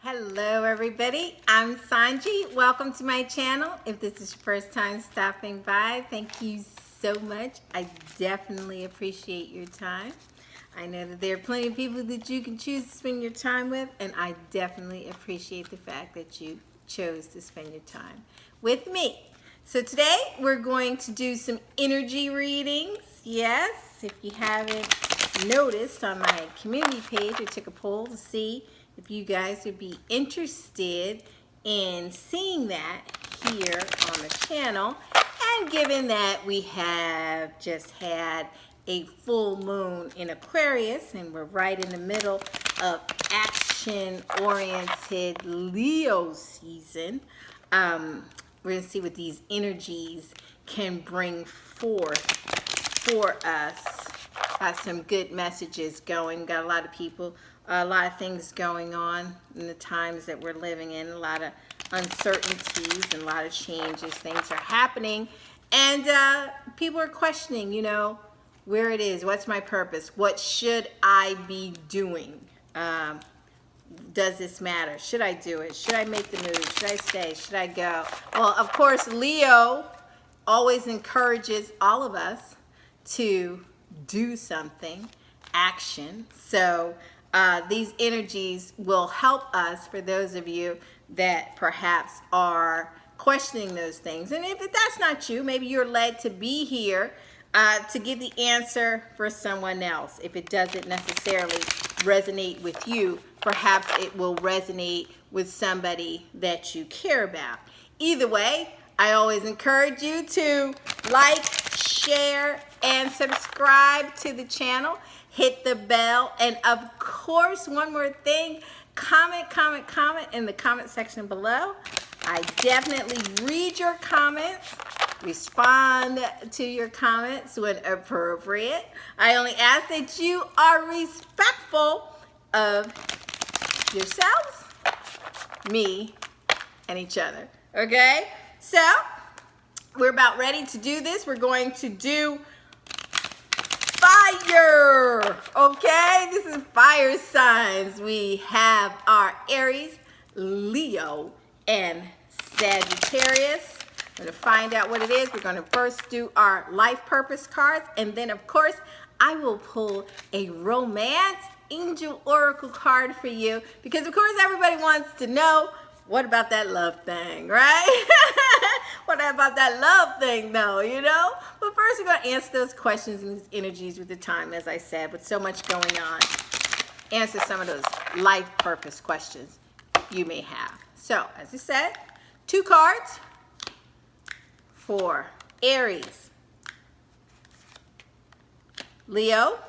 Hello everybody, I'm Sohnjee. Welcome to my channel. If this is your first time stopping by, thank you so much. I definitely appreciate your time. I know that there are plenty of people that you can choose to spend your time with, and I definitely appreciate the fact that you chose to spend your time with me. So today we're going to do some energy readings. Yes, if you haven't noticed on my community page, I took a poll to see if you guys would be interested in seeing that here on the channel. And given that we have just had a full moon in Aquarius and we're right in the middle of action-oriented Leo season, we're going to see what these energies can bring forth for us. Got some good messages going. Got a lot of people, a lot of things going on in the times that we're living in. A lot of uncertainties and a lot of changes. Things are happening. And people are questioning, where it is. What's my purpose? What should I be doing? Does this matter? Should I do it? Should I make the move? Should I stay? Should I go? Well, of course, Leo always encourages all of us to do something, action. So these energies will help us for those of you that perhaps are questioning those things. And if that's not you, maybe you're led to be here to get the answer for someone else. If it doesn't necessarily resonate with you, perhaps it will resonate with somebody that you care about. Either way, I always encourage you to like, share, and subscribe to the channel. Hit the bell. And of course, one more thing, comment in the comment section below. I definitely read your comments, respond to your comments when appropriate. I only ask that you are respectful of yourselves, me, and each other. Okay? So, we're about ready to do this. We're going to do fire. Okay? This is fire signs. We have our Aries, Leo, and Sagittarius. We're going to find out what it is. We're going to first do our life purpose cards, and then of course I will pull a romance angel oracle card for you, because of course everybody wants to know, what about that love thing, right? What about that love thing though, But first we're going to answer those questions and these energies with the time, as I said, with so much going on. Answer some of those life purpose questions you may have. So, as I said, 2 cards for Aries, Leo,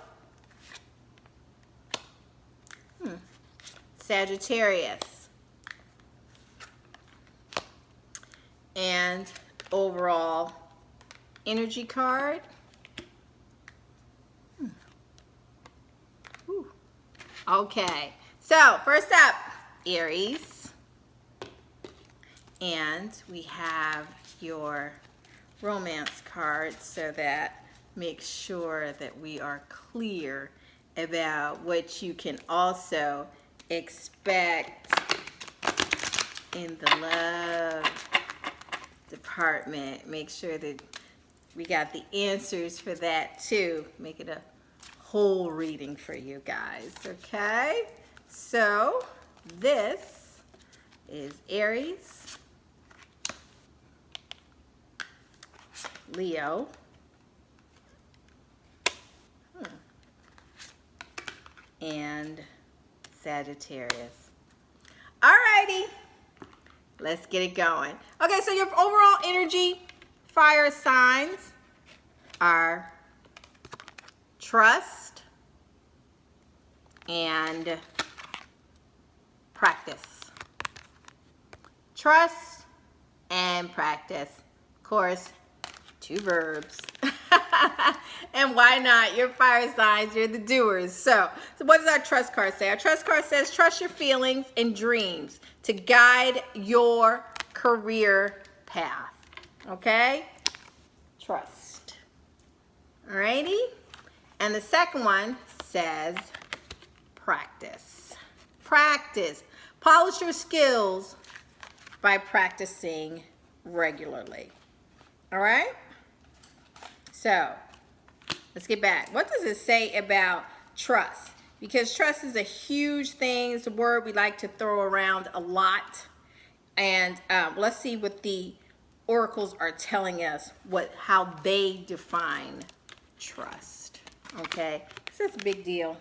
Sagittarius, and overall energy card. Okay, so first up, Aries, and we have your romance card, so that makes sure that we are clear about what you can also expect in the love department. Make sure that we got the answers for that too. Make it a whole reading for you guys, okay? So this is Aries, Leo, and Sagittarius. Alrighty, let's get it going. Okay, so your overall energy fire signs are trust and practice. Trust and practice. Of course, 2 verbs. And why not? You're fire signs, you're the doers. So what does our trust card say? Our trust card says, trust your feelings and dreams to guide your career path. Okay? Trust. Alrighty? And the second one says practice. Practice. Polish your skills by practicing regularly. All right? So, let's get back. What does it say about trust? Because trust is a huge thing. It's a word we like to throw around a lot. And let's see what the oracles are telling us, how they define trust. Okay? So that's a big deal.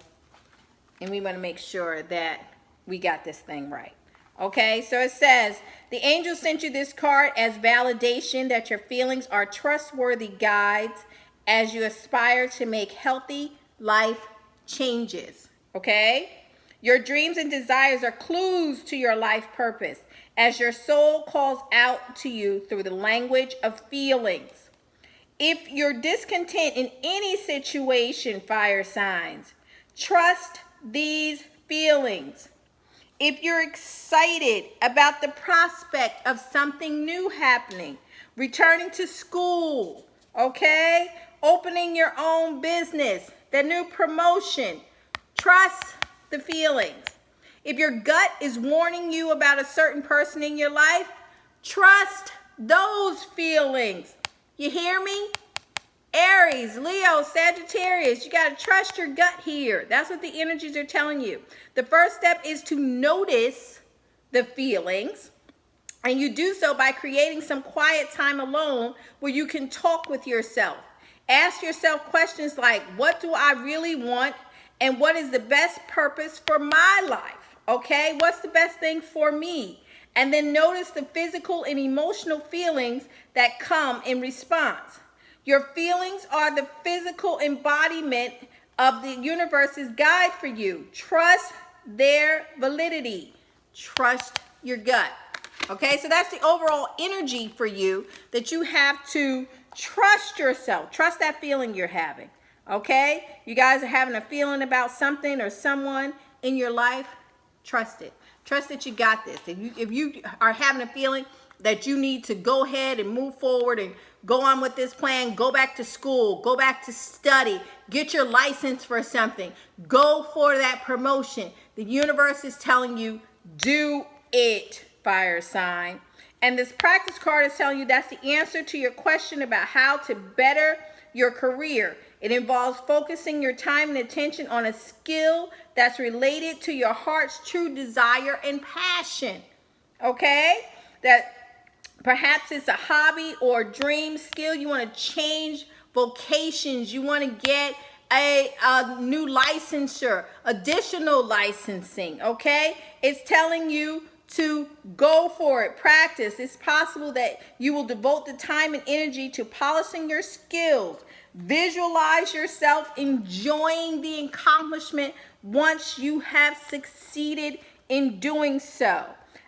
And we want to make sure that we got this thing right. Okay, so it says, the angel sent you this card as validation that your feelings are trustworthy guides as you aspire to make healthy life changes. Okay? Your dreams and desires are clues to your life purpose as your soul calls out to you through the language of feelings. If you're discontent in any situation, fire signs, trust these feelings. If you're excited about the prospect of something new happening, returning to school, okay, opening your own business, the new promotion, trust the feelings. If your gut is warning you about a certain person in your life, trust those feelings. You hear me? Aries, Leo, Sagittarius, you got to trust your gut here. That's what the energies are telling you. The first step is to notice the feelings, and you do so by creating some quiet time alone where you can talk with yourself. Ask yourself questions like, what do I really want, and what is the best purpose for my life? Okay, what's the best thing for me? And then notice the physical and emotional feelings that come in response. Your feelings are the physical embodiment of the universe's guide for you. Trust their validity. Trust your gut. Okay, so that's the overall energy for you, that you have to trust yourself. Trust that feeling you're having. Okay, you guys are having a feeling about something or someone in your life. Trust it. Trust that you got this. If you are having a feeling that you need to go ahead and move forward and go on with this plan, go back to school, go back to study, get your license for something, go for that promotion. The universe is telling you, do it, fire sign. And this practice card is telling you that's the answer to your question about how to better your career. It involves focusing your time and attention on a skill that's related to your heart's true desire and passion. Okay? That perhaps it's a hobby or dream skill. You want to change vocations. You want to get a new licensure, additional licensing. Okay? It's telling you to go for it, practice. It's possible that you will devote the time and energy to polishing your skills. Visualize yourself enjoying the accomplishment once you have succeeded in doing so.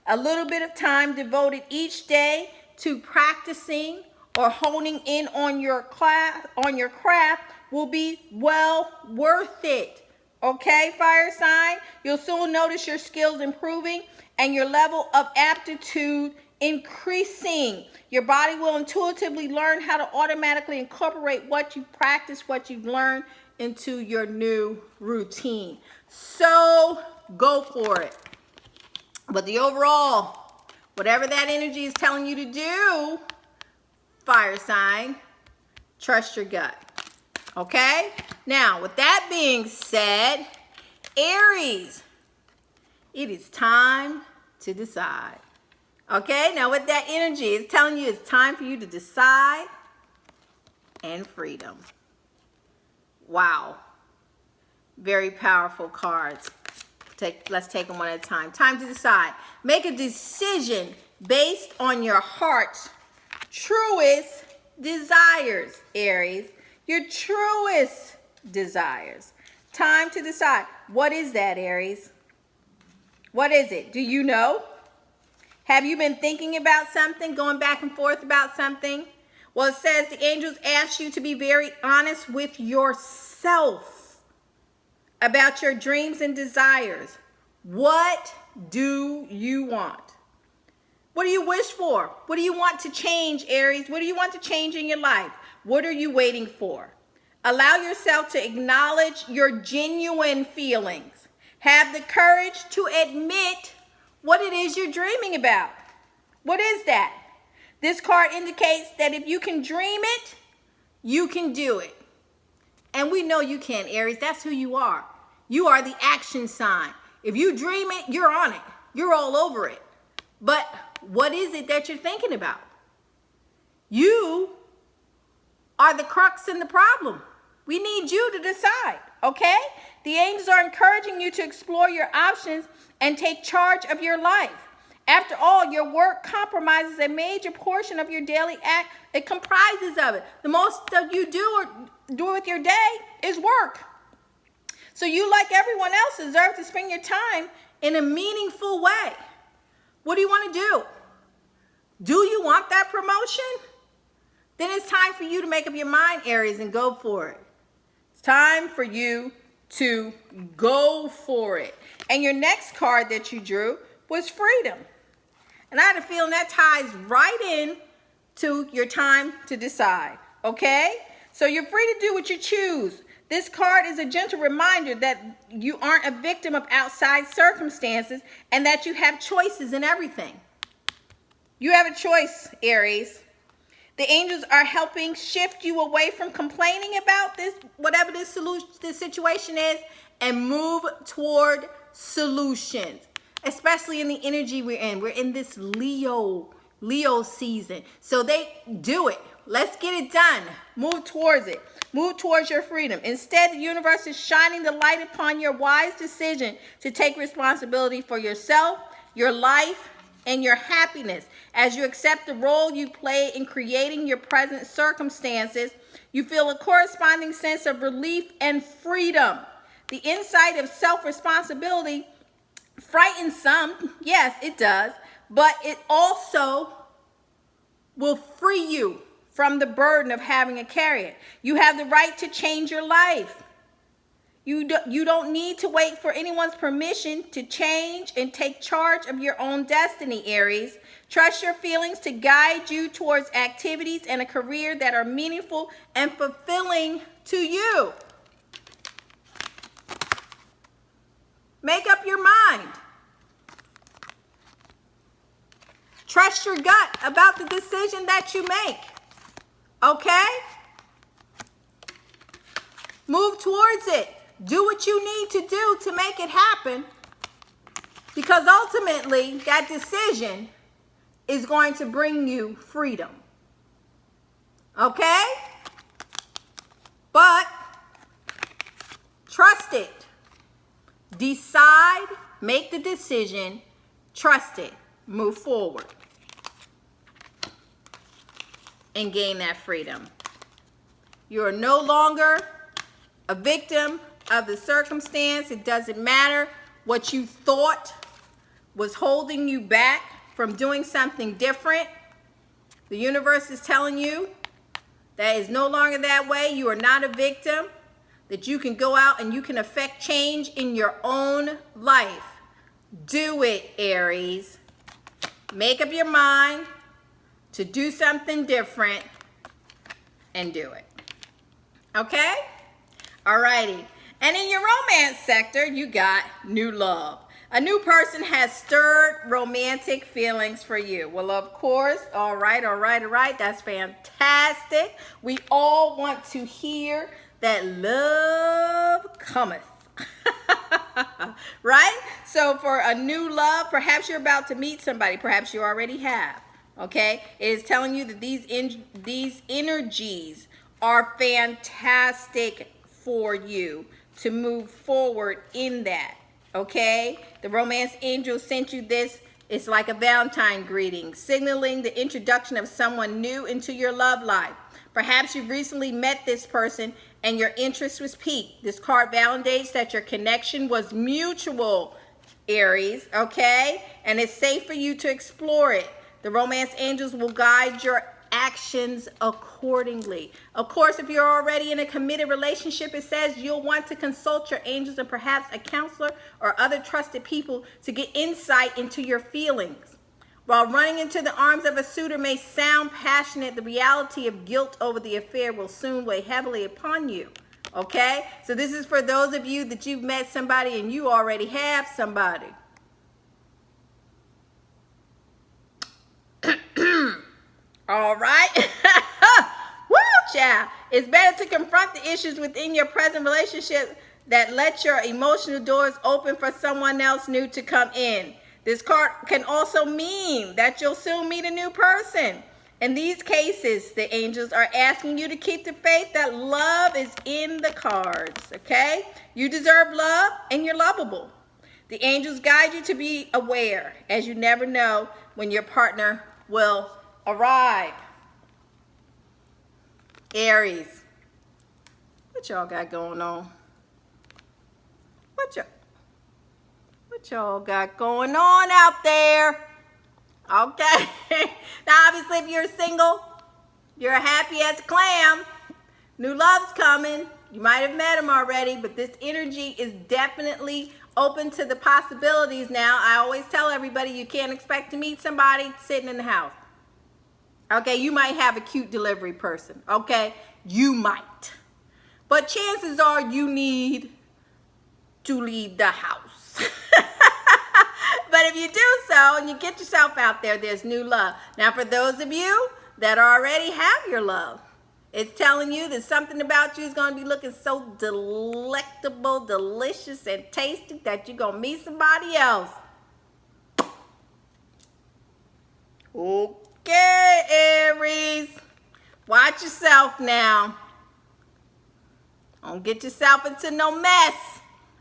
A little bit of time devoted each day to practicing or honing in on your craft will be well worth it. Okay, fire sign? You'll soon notice your skills improving and your level of aptitude increasing. Your body will intuitively learn how to automatically incorporate what you practice, what you've learned into your new routine. So go for it. But the overall, whatever that energy is telling you to do, fire sign, trust your gut. Okay? Now, with that being said, Aries, it is time to decide. Okay? Now, with that energy, it's telling you it's time for you to decide and freedom. Wow. Very powerful cards. Let's take them one at a time. Time to decide. Make a decision based on your heart's truest desires, Aries. Your truest desires. Time to decide. What is that, Aries? What is it? Do you know? Have you been thinking about something, going back and forth about something? Well, it says the angels ask you to be very honest with yourself about your dreams and desires. What do you want? What do you wish for? What do you want to change, Aries? What do you want to change in your life? What are you waiting for? Allow yourself to acknowledge your genuine feelings. Have the courage to admit what it is you're dreaming about. What is that? This card indicates that if you can dream it, you can do it. And we know you can, Aries. That's who you are. You are the action sign. If you dream it, you're on it. You're all over it. But what is it that you're thinking about? You are the crux in the problem. We need you to decide, okay? The angels are encouraging you to explore your options and take charge of your life. After all, your work compromises a major portion of your daily act. It comprises of it. The most that you do with your day is work. So you, like everyone else, deserve to spend your time in a meaningful way. What do you want to do? Do you want that promotion? Then it's time for you to make up your mind, Aries, and go for it. It's time for you to go for it. And your next card that you drew was freedom. And I had a feeling that ties right in to your time to decide, okay? So you're free to do what you choose. This card is a gentle reminder that you aren't a victim of outside circumstances and that you have choices in everything. You have a choice, Aries. The angels are helping shift you away from complaining about this, whatever this situation is, and move toward solutions, especially in the energy we're in. We're in this Leo season. So they do it. Let's get it done. Move towards it. Move towards your freedom. Instead, the universe is shining the light upon your wise decision to take responsibility for yourself, your life, and your happiness. As you accept the role you play in creating your present circumstances, you feel a corresponding sense of relief and freedom. The insight of self-responsibility frightens some. Yes, it does. But it also will free you from the burden of having to carry it. You have the right to change your life. You don't need to wait for anyone's permission to change and take charge of your own destiny, Aries. Trust your feelings to guide you towards activities and a career that are meaningful and fulfilling to you. Make up your mind. Trust your gut about the decision that you make. Okay? Move towards it. Do what you need to do to make it happen, because ultimately that decision is going to bring you freedom. Okay? But trust it. Decide, make the decision, trust it, move forward, and gain that freedom. You are no longer a victim of the circumstance. It doesn't matter what you thought was holding you back from doing something different. The universe is telling you that is no longer that way. You are not a victim, that you can go out and you can affect change in your own life. Do it, Aries. Make up your mind to do something different and do it. Okay? Alrighty. And in your romance sector, you got new love. A new person has stirred romantic feelings for you. Well, of course, all right. That's fantastic. We all want to hear that love cometh. Right? So for a new love, perhaps you're about to meet somebody. Perhaps you already have. Okay? It is telling you that these energies are fantastic for you to move forward in that. Okay? The romance angel sent you this. It's like a Valentine greeting, signaling the introduction of someone new into your love life. Perhaps you recently met this person and your interest was piqued. This card validates that your connection was mutual, Aries, okay? And it's safe for you to explore it. The romance angels will guide your actions accordingly. Of course, if you're already in a committed relationship, it says you'll want to consult your angels and perhaps a counselor or other trusted people to get insight into your feelings. While running into the arms of a suitor may sound passionate, the reality of guilt over the affair will soon weigh heavily upon you. Okay? So this is for those of you that you've met somebody and you already have somebody. All right. Woo, child. It's better to confront the issues within your present relationship that let your emotional doors open for someone else new to come in. This card can also mean that you'll soon meet a new person. In these cases, the angels are asking you to keep the faith that love is in the cards, okay? You deserve love and you're lovable. The angels guide you to be aware, as you never know when your partner will arrive. Aries, what y'all got going on? What y'all got going on out there? Okay. Now, obviously, if you're single, you're happy as a clam. New love's coming. You might have met him already, but this energy is definitely open to the possibilities now. I always tell everybody you can't expect to meet somebody sitting in the house. Okay, you might have a cute delivery person. Okay, you might. But chances are you need to leave the house. But if you do so and you get yourself out there, there's new love. Now, for those of you that already have your love, it's telling you that something about you is going to be looking so delectable, delicious, and tasty that you're going to meet somebody else. Okay, Aries. Watch yourself now. Don't get yourself into no mess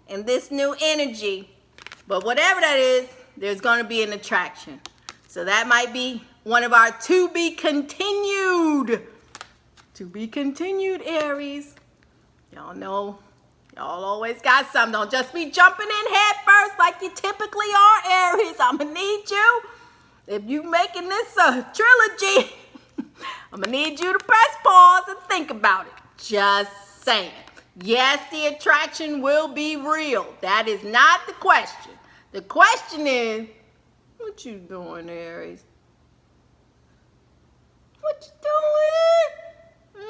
in this new energy. But whatever that is, there's going to be an attraction. So that might be one of our to be continued. To be continued, Aries. Y'all know, y'all always got something. Don't just be jumping in head first like you typically are, Aries. I'm going to need you. If you making this a trilogy, I'm going to need you to press pause and think about it. Just saying. Yes, the attraction will be real. That is not the question. The question is, what you doing, Aries? What you doing?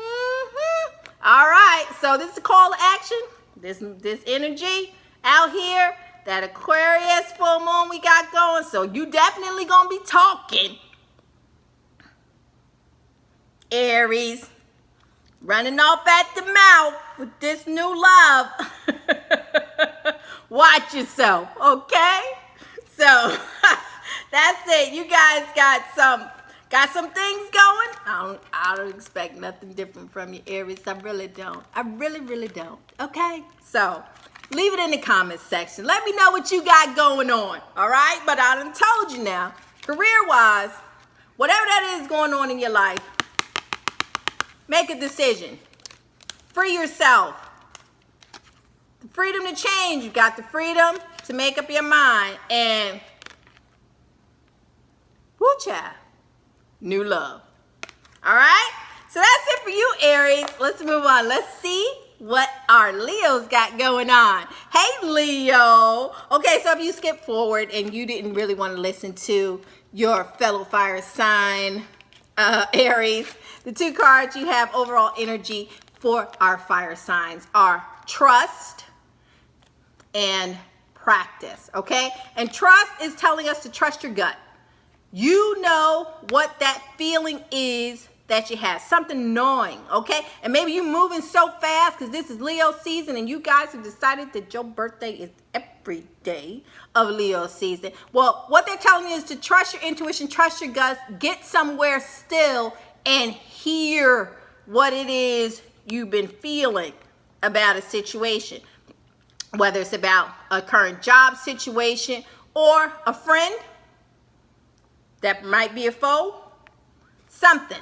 All right, so this is a call to action. This energy out here, that Aquarius full moon we got going. So you definitely gonna be talking, Aries. Running off at the mouth with this new love. Watch yourself, okay? So that's it. You guys got some things going. I don't expect nothing different from you, Aries. I really don't. I really don't. Okay? So leave it in the comments section. Let me know what you got going on. All right? But I done told you now, career-wise, whatever that is going on in your life, make a decision. Free yourself. The freedom to change. You got the freedom to make up your mind. And woo child. New love. All right? So that's it for you, Aries. Let's move on. Let's see what our Leos got going on. Hey, Leo. Okay, so if you skip forward and you didn't really want to listen to your fellow fire sign, Aries, the two cards you have overall energy for our fire signs are trust and practice, okay? And trust is telling us to trust your gut. You know what that feeling is that you have, something gnawing, okay? And maybe you're moving so fast because this is Leo season and you guys have decided that your birthday is every day of Leo season. Well, what they're telling you is to trust your intuition, trust your guts, get somewhere still and hear what it is you've been feeling about a situation. Whether it's about a current job situation or a friend that might be a foe, something.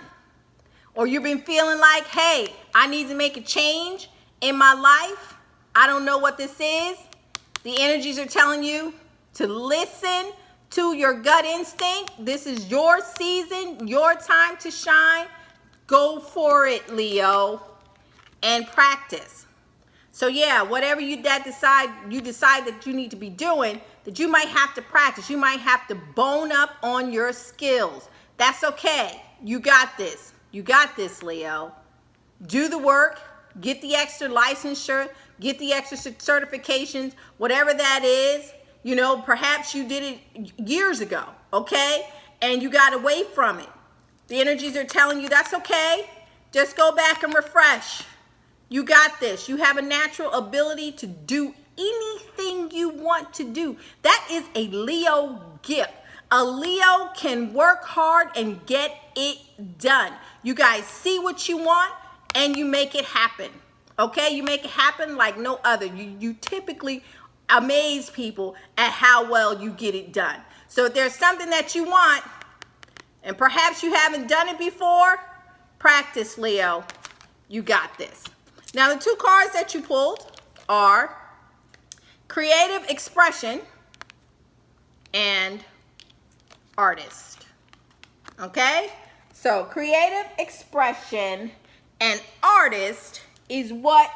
Or you've been feeling like, hey, I need to make a change in my life. I don't know what this is. The energies are telling you to listen to your gut instinct. This is your season, your time to shine. Go for it, Leo, and practice. So yeah, whatever you decide that you need to be doing, that you might have to practice. You might have to bone up on your skills. That's okay. You got this. You got this, Leo. Do the work. Get the extra licensure. Get the extra certifications. Whatever that is. You know, perhaps you did it years ago, okay? And you got away from it. The energies are telling you that's okay. Just go back and refresh. You got this. You have a natural ability to do anything you want to do. That is a Leo gift. A Leo can work hard and get it done. You guys see what you want and you make it happen. Okay? You make it happen like no other. You typically amaze people at how well you get it done. So if there's something that you want and perhaps you haven't done it before, practice, Leo. You got this. Now, the two cards that you pulled are Creative Expression and Artist. Okay? So, Creative Expression and Artist is what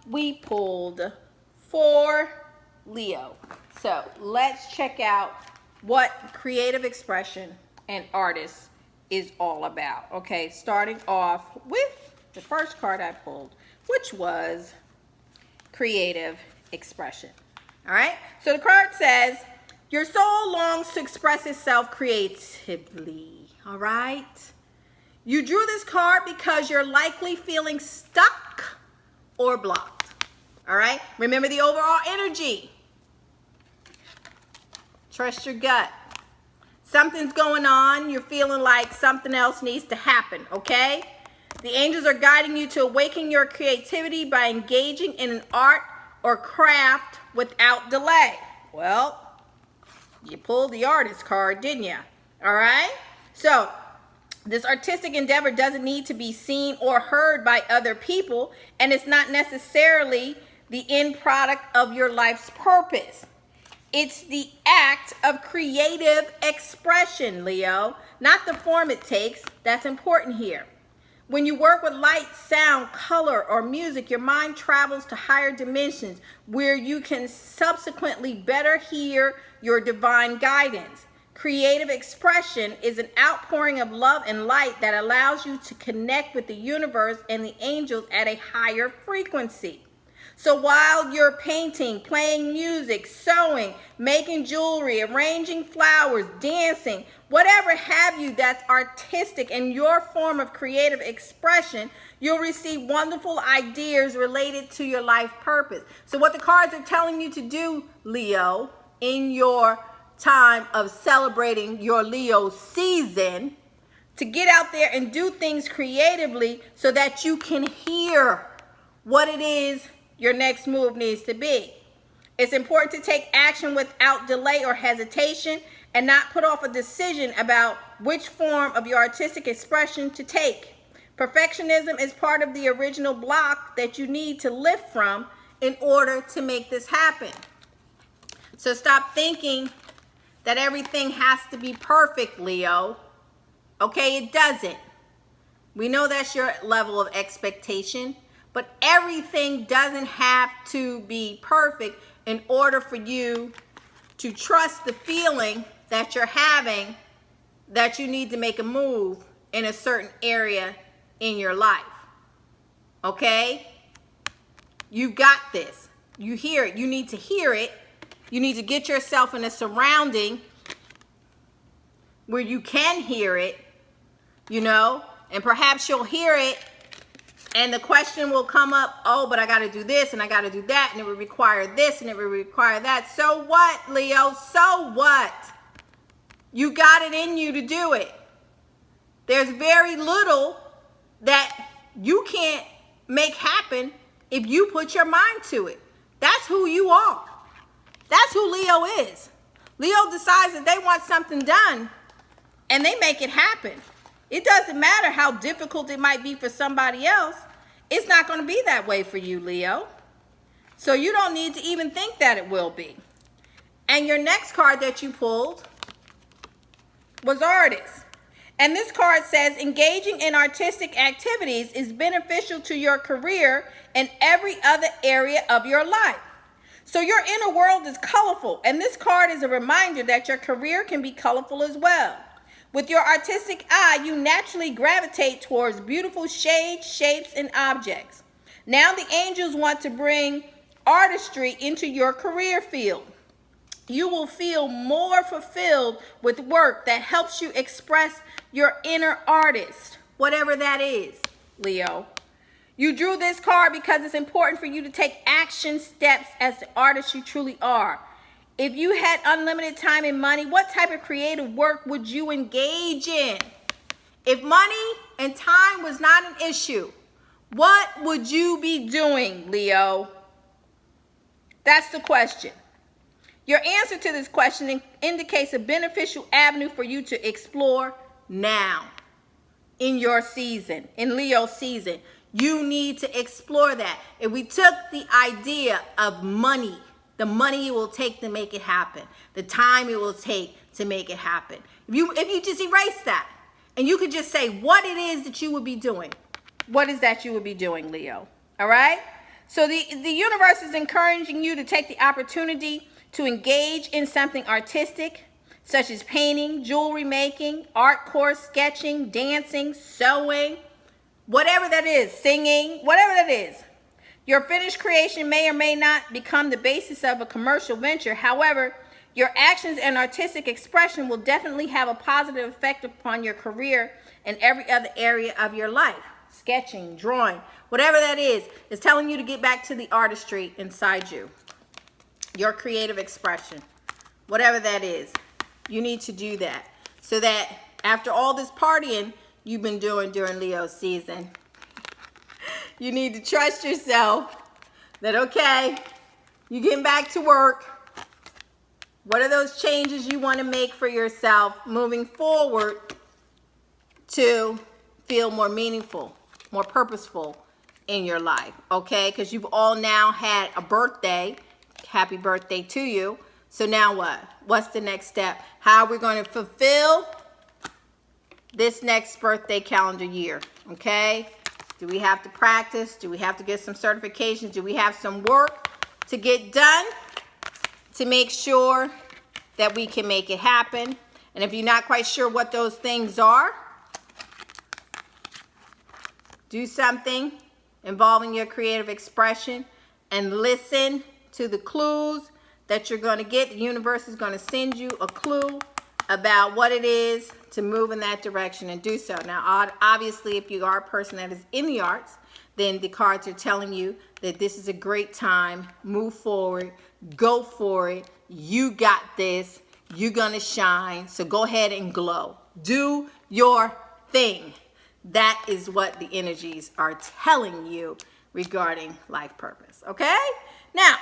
we pulled for Leo. So, let's check out what Creative Expression and Artist is all about. Okay, starting off with the first card I pulled, which was Creative Expression. All right, so the card says, your soul longs to express itself creatively. All right, you drew this card because you're likely feeling stuck or blocked. All right, remember the overall energy. Trust your gut. Something's going on. You're feeling like something else needs to happen, okay? The angels are guiding you to awaken your creativity by engaging in an art or craft without delay. Well, you pulled the artist card, didn't you? All right? So, this artistic endeavor doesn't need to be seen or heard by other people, and it's not necessarily the end product of your life's purpose. It's the act of creative expression, Leo, not the form it takes. That's important here. When you work with light, sound, color, or music, your mind travels to higher dimensions where you can subsequently better hear your divine guidance. Creative expression is an outpouring of love and light that allows you to connect with the universe and the angels at a higher frequency. So while you're painting, playing music, sewing, making jewelry, arranging flowers, dancing, whatever have you that's artistic and your form of creative expression, you'll receive wonderful ideas related to your life purpose. So what the cards are telling you to do, Leo, in your time of celebrating your Leo season, to get out there and do things creatively so that you can hear what it is your next move needs to be. It's important to take action without delay or hesitation and not put off a decision about which form of your artistic expression to take. Perfectionism is part of the original block that you need to lift from in order to make this happen. So stop thinking that everything has to be perfect, Leo. Okay, it doesn't. We know that's your level of expectation. But everything doesn't have to be perfect in order for you to trust the feeling that you're having that you need to make a move in a certain area in your life. Okay? You got this. You hear it. You need to hear it. You need to get yourself in a surrounding where you can hear it, you know, and perhaps you'll hear it. And the question will come up, oh, but I got to do this and I got to do that and it would require this and it would require that. So what, Leo? So what? You got it in you to do it. There's very little that you can't make happen if you put your mind to it. That's who you are. That's who Leo is. Leo decides that they want something done and they make it happen. It doesn't matter how difficult it might be for somebody else. It's not going to be that way for you, Leo. So you don't need to even think that it will be. And your next card that you pulled was Artist. And this card says, engaging in artistic activities is beneficial to your career and every other area of your life. So your inner world is colorful. And this card is a reminder that your career can be colorful as well. With your artistic eye, you naturally gravitate towards beautiful shades, shapes, and objects. Now the angels want to bring artistry into your career field. You will feel more fulfilled with work that helps you express your inner artist, whatever that is, Leo. You drew this card because it's important for you to take action steps as the artist you truly are. If you had unlimited time and money, what type of creative work would you engage in? If money and time was not an issue, what would you be doing, Leo? That's the question. Your answer to this question indicates a beneficial avenue for you to explore now in your season, in Leo season. You need to explore that. If we took the idea of money, the money it will take to make it happen, the time it will take to make it happen. If you just erase that and you could just say what it is that you would be doing, what is that you would be doing, Leo? All right? So the universe is encouraging you to take the opportunity to engage in something artistic, such as painting, jewelry making, art course, sketching, dancing, sewing, whatever that is, singing, whatever that is. Your finished creation may or may not become the basis of a commercial venture. However, your actions and artistic expression will definitely have a positive effect upon your career and every other area of your life. Sketching, drawing, whatever that is telling you to get back to the artistry inside you. Your creative expression, whatever that is, you need to do that so that after all this partying you've been doing during Leo season, you need to trust yourself that, okay, you're getting back to work. What are those changes you want to make for yourself moving forward to feel more meaningful, more purposeful in your life, okay? Because you've all now had a birthday. Happy birthday to you. So now what? What's the next step? How are we going to fulfill this next birthday calendar year, okay? Do we have to practice? Do we have to get some certifications? Do we have some work to get done to make sure that we can make it happen? And if you're not quite sure what those things are, do something involving your creative expression and listen to the clues that you're going to get. The universe is going to send you a clue about what it is to move in that direction and do so. Now, obviously, if you are a person that is in the arts, then the cards are telling you that this is a great time. Move forward. Go for it. You got this. You're going to shine. So go ahead and glow. Do your thing. That is what the energies are telling you regarding life purpose. Okay? Now,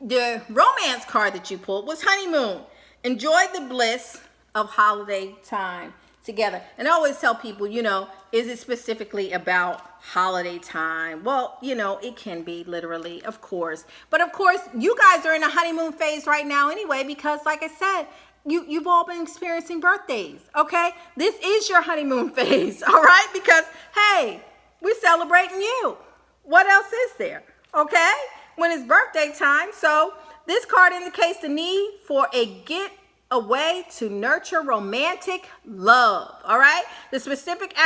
the romance card that you pulled was honeymoon. Enjoy the bliss of holiday time together. And I always tell people, you know, is it specifically about holiday time? Well, you know, it can be literally, of course. But of course, you guys are in a honeymoon phase right now anyway, because like I said, you've all been experiencing birthdays, okay? This is your honeymoon phase, all right? Because, hey, we're celebrating you. What else is there, okay? When it's birthday time. So this card indicates the need for a getaway to nurture romantic love, all right? The specific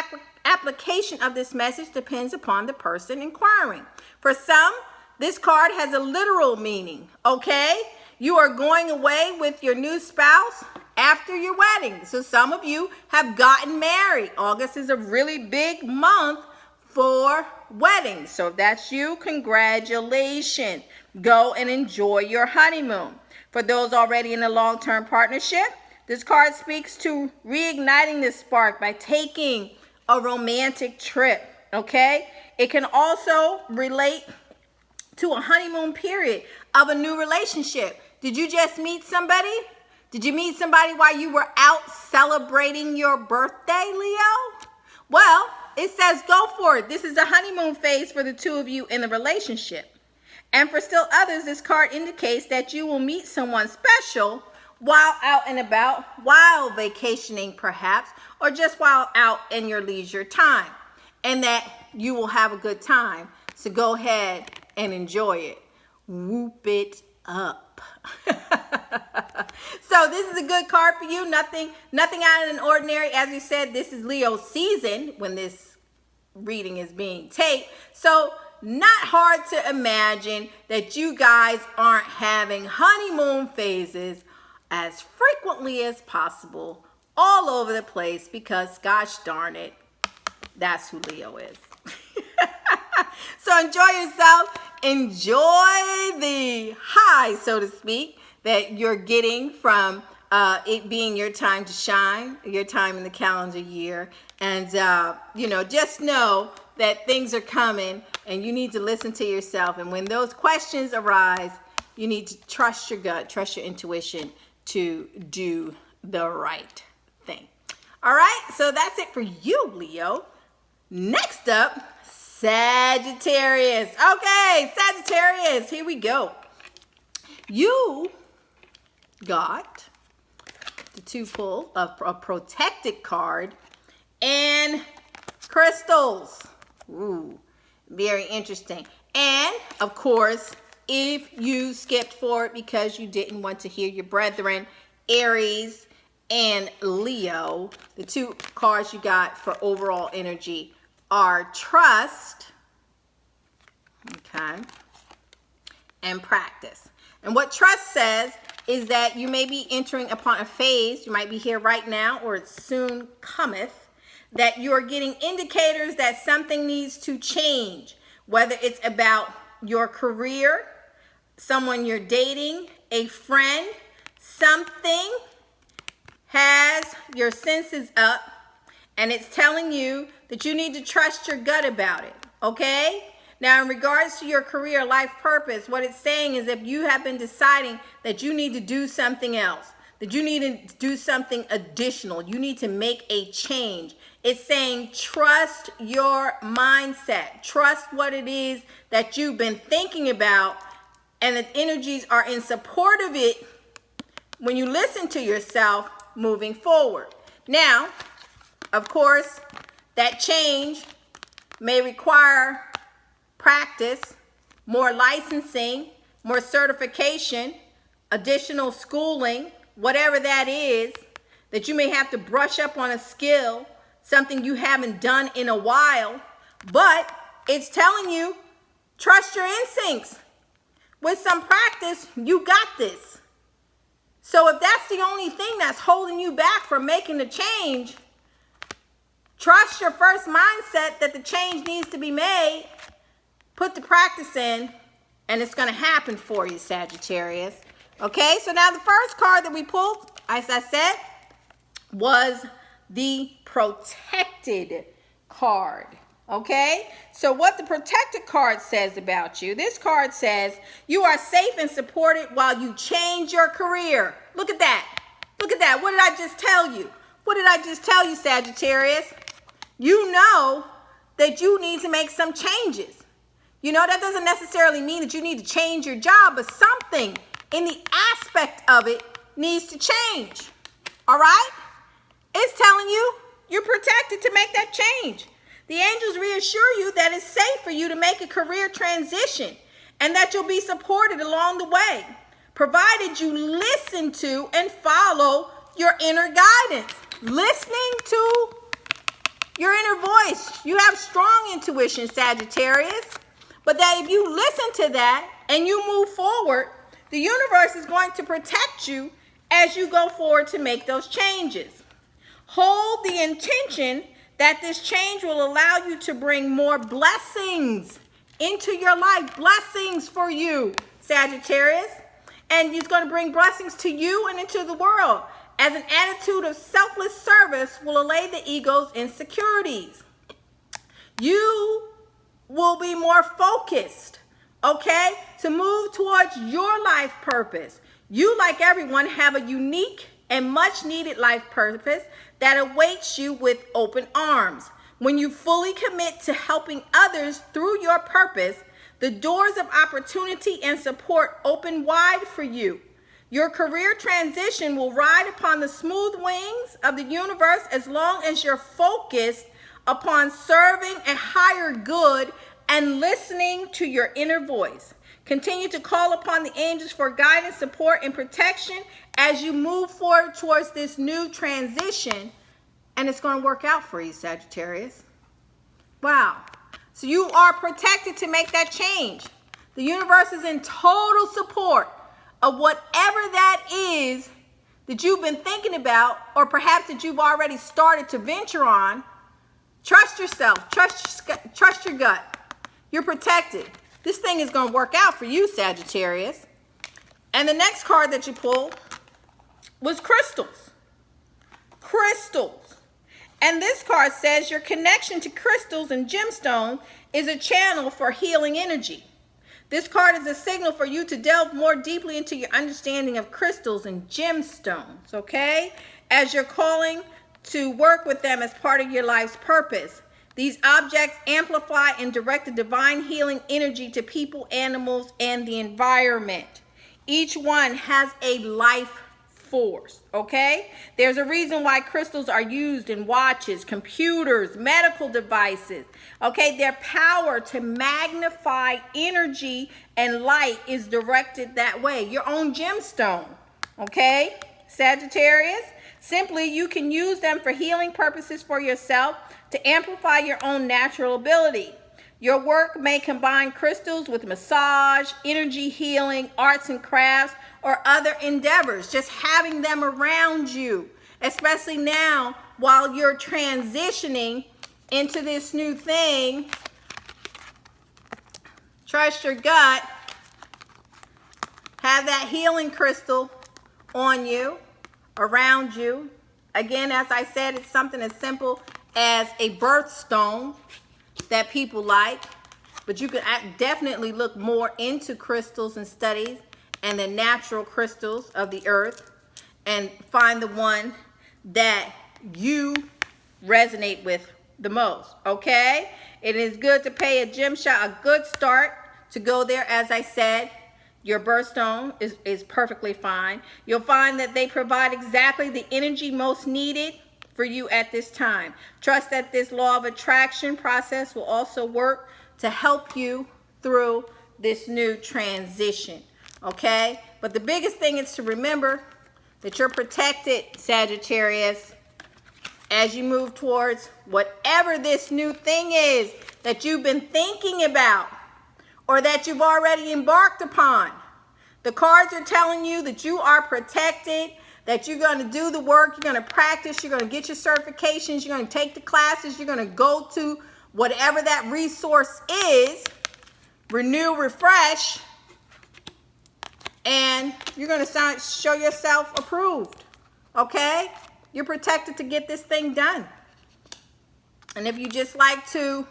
application of this message depends upon the person inquiring. For some, this card has a literal meaning, okay? You are going away with your new spouse after your wedding. So some of you have gotten married. August is a really big month for weddings. So if that's you, congratulations. Go and enjoy your honeymoon. For those already in a long-term partnership, this card speaks to reigniting this spark by taking a romantic trip, okay? It can also relate to a honeymoon period of a new relationship. Did you just meet somebody? Did you meet somebody while you were out celebrating your birthday, Leo? Well, it says go for it. This is a honeymoon phase for the two of you in the relationship. And for still others, this card indicates that you will meet someone special while out and about, while vacationing perhaps, or just while out in your leisure time. And that you will have a good time. So go ahead and enjoy it. Whoop it up. So this is a good card for you. Nothing out of the ordinary. As we said, this is Leo season when this reading is being taped. So not hard to imagine that you guys aren't having honeymoon phases as frequently as possible all over the place because, gosh darn it, that's who Leo is. So enjoy yourself. Enjoy the high, so to speak, that you're getting from it being your time to shine, your time in the calendar year. And, just know that things are coming and you need to listen to yourself. And when those questions arise, you need to trust your gut, trust your intuition to do the right thing. All right, so that's it for you, Leo. Next up, Sagittarius. Okay, Sagittarius, here we go. You got the two pull of a protected card and crystals. Ooh, very interesting. And of course, if you skipped forward because you didn't want to hear your brethren, Aries and Leo, the two cards you got for overall energy are trust, okay, and practice. And what trust says is that you may be entering upon a phase, you might be here right now or it soon cometh, that you're getting indicators that something needs to change, whether it's about your career, someone you're dating, a friend, something has your senses up and it's telling you that you need to trust your gut about it, okay? Now, in regards to your career, life purpose, what it's saying is if you have been deciding that you need to do something else, that you need to do something additional, you need to make a change. It's saying trust your mindset. Trust what it is that you've been thinking about, and the energies are in support of it when you listen to yourself moving forward. Now, of course, that change may require practice, more licensing, more certification, additional schooling, whatever that is, that you may have to brush up on a skill, something you haven't done in a while, but it's telling you, trust your instincts. With some practice, you got this. So if that's the only thing that's holding you back from making the change, trust your first mindset that the change needs to be made. Put the practice in, and it's going to happen for you, Sagittarius. Okay, so now the first card that we pulled, as I said, was the protected card. Okay, so what the protected card says about you, this card says you are safe and supported while you change your career. Look at that. Look at that. What did I just tell you? What did I just tell you, Sagittarius? You know that you need to make some changes. You know, that doesn't necessarily mean that you need to change your job, but something in the aspect of it needs to change. All right? It's telling you you're protected to make that change. The angels reassure you that it's safe for you to make a career transition and that you'll be supported along the way, provided you listen to and follow your inner guidance. Listening to your inner voice. You have strong intuition, Sagittarius, but that if you listen to that and you move forward, the universe is going to protect you as you go forward to make those changes. Hold the intention that this change will allow you to bring more blessings into your life. Blessings for you, Sagittarius. And it's going to bring blessings to you and into the world, as an attitude of selfless service will allay the ego's insecurities. You will be more focused, okay, to move towards your life purpose. You, like everyone, have a unique and much needed life purpose that awaits you with open arms. When you fully commit to helping others through your purpose, the doors of opportunity and support open wide for you. Your career transition will ride upon the smooth wings of the universe as long as you're focused upon serving a higher good and listening to your inner voice. Continue to call upon the angels for guidance, support, and protection as you move forward towards this new transition, and it's going to work out for you, Sagittarius. Wow. So you are protected to make that change. The universe is in total support of whatever that is that you've been thinking about, or perhaps that you've already started to venture on, trust yourself. Trust your gut. You're protected. This thing is going to work out for you, Sagittarius. And the next card that you pulled was crystals. Crystals. And this card says your connection to crystals and gemstones is a channel for healing energy. This card is a signal for you to delve more deeply into your understanding of crystals and gemstones, okay? As you're calling to work with them as part of your life's purpose. These objects amplify and direct the divine healing energy to people, animals, and the environment. Each one has a life force, okay? There's a reason why crystals are used in watches, computers, medical devices, okay? Their power to magnify energy and light is directed that way. Your own gemstone, okay? Sagittarius, simply you can use them for healing purposes for yourself to amplify your own natural ability. Your work may combine crystals with massage, energy healing, arts and crafts, or other endeavors. Just having them around you, especially now while you're transitioning into this new thing. Trust your gut. Have that healing crystal on you, around you. Again, as I said, it's something as simple as a birthstone that people like, but you can definitely look more into crystals and studies and the natural crystals of the earth and find the one that you resonate with the most, okay? It is good to pay a gem shop a good start to go there. As I said, your birthstone is perfectly fine. You'll find that they provide exactly the energy most needed for you at this time. Trust that this law of attraction process will also work to help you through this new transition, okay? But the biggest thing is to remember that you're protected, Sagittarius, as you move towards whatever this new thing is that you've been thinking about or that you've already embarked upon. The cards are telling you that you are protected, that you're going to do the work, you're going to practice, you're going to get your certifications, you're going to take the classes, you're going to go to whatever that resource is, renew, refresh, and you're going to show yourself approved, okay? You're protected to get this thing done. And if you just like to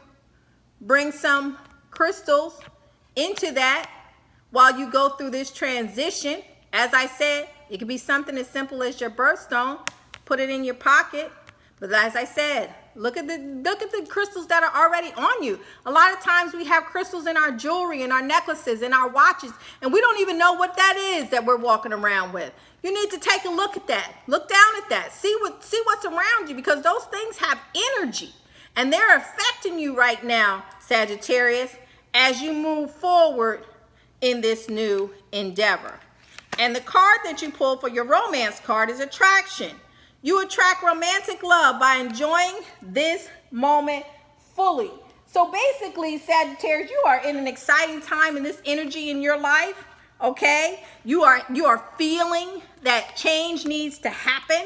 bring some crystals into that while you go through this transition, as I said, it could be something as simple as your birthstone. Put it in your pocket. But as I said, look at the crystals that are already on you. A lot of times we have crystals in our jewelry, in our necklaces, in our watches, and we don't even know what that is that we're walking around with. You need to take a look at that. Look down at that. See what's around you, because those things have energy, and they're affecting you right now, Sagittarius, as you move forward in this new endeavor. And the card that you pull for your romance card is attraction. You attract romantic love by enjoying this moment fully. So basically, Sagittarius, you are in an exciting time in this energy in your life, okay? You are feeling that change needs to happen,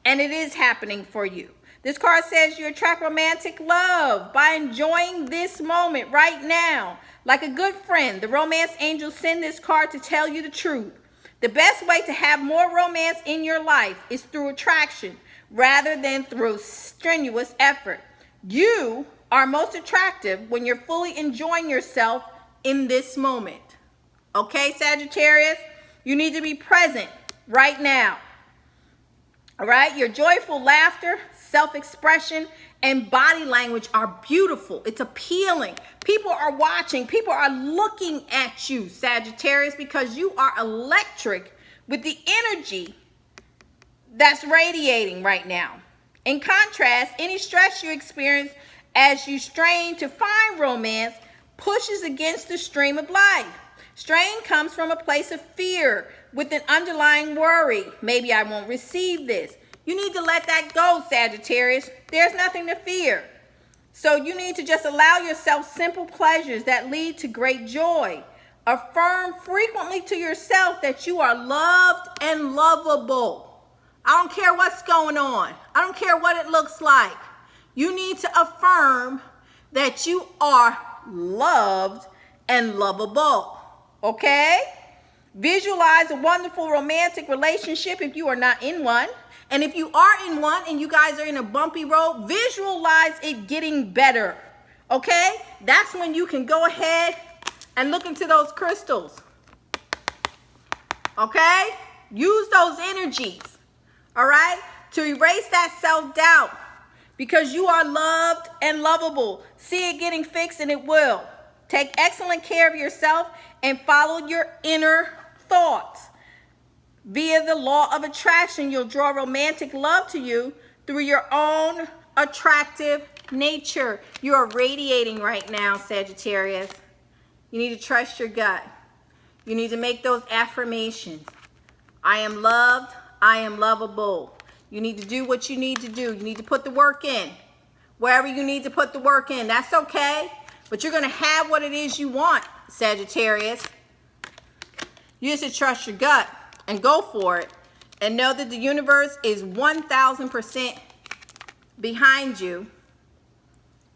and it is happening for you. This card says you attract romantic love by enjoying this moment right now. Like a good friend, the romance angels send this card to tell you the truth. The best way to have more romance in your life is through attraction rather than through strenuous effort. You are most attractive when you're fully enjoying yourself in this moment. Okay, Sagittarius? You need to be present right now. All right? Your joyful laughter, self-expression, and body language are beautiful. It's appealing. People are watching. People are looking at you, Sagittarius, because you are electric with the energy that's radiating right now. In contrast, any stress you experience as you strain to find romance pushes against the stream of life. Strain comes from a place of fear with an underlying worry. Maybe I won't receive this. You need to let that go, Sagittarius. There's nothing to fear. So you need to just allow yourself simple pleasures that lead to great joy. Affirm frequently to yourself that you are loved and lovable. I don't care what's going on. I don't care what it looks like. You need to affirm that you are loved and lovable. Okay? Visualize a wonderful romantic relationship if you are not in one. And if you are in one and you guys are in a bumpy road, visualize it getting better. Okay? That's when you can go ahead and look into those crystals. Okay? Use those energies. All right? To erase that self-doubt. Because you are loved and lovable. See it getting fixed, and it will. Take excellent care of yourself and follow your inner thoughts. Via the law of attraction, you'll draw romantic love to you through your own attractive nature. You are radiating right now, Sagittarius. You need to trust your gut. You need to make those affirmations. I am loved. I am lovable. You need to do what you need to do. You need to put the work in. Wherever you need to put the work in, that's okay. But you're going to have what it is you want, Sagittarius. You just have to trust your gut and go for it. And know that the universe is 1,000% behind you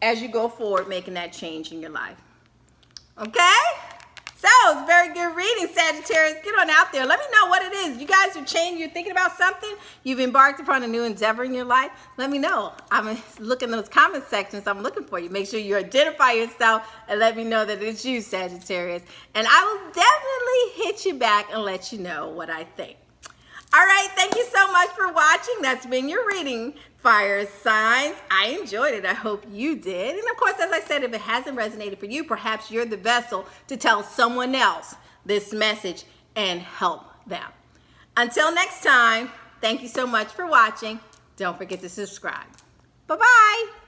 as you go forward making that change in your life. Okay? So, it's a very good reading, Sagittarius. Get on out there. Let me know what it is. You guys are changing. You're thinking about something. You've embarked upon a new endeavor in your life. Let me know. I'm looking in those comment sections. I'm looking for you. Make sure you identify yourself and let me know that it's you, Sagittarius. And I will definitely hit you back and let you know what I think. All right. Thank you so much for watching. That's been your reading, fire signs. I enjoyed it. I hope you did. And of course, as I said, if it hasn't resonated for you, perhaps you're the vessel to tell someone else this message and help them. Until next time, thank you so much for watching. Don't forget to subscribe. Bye-bye.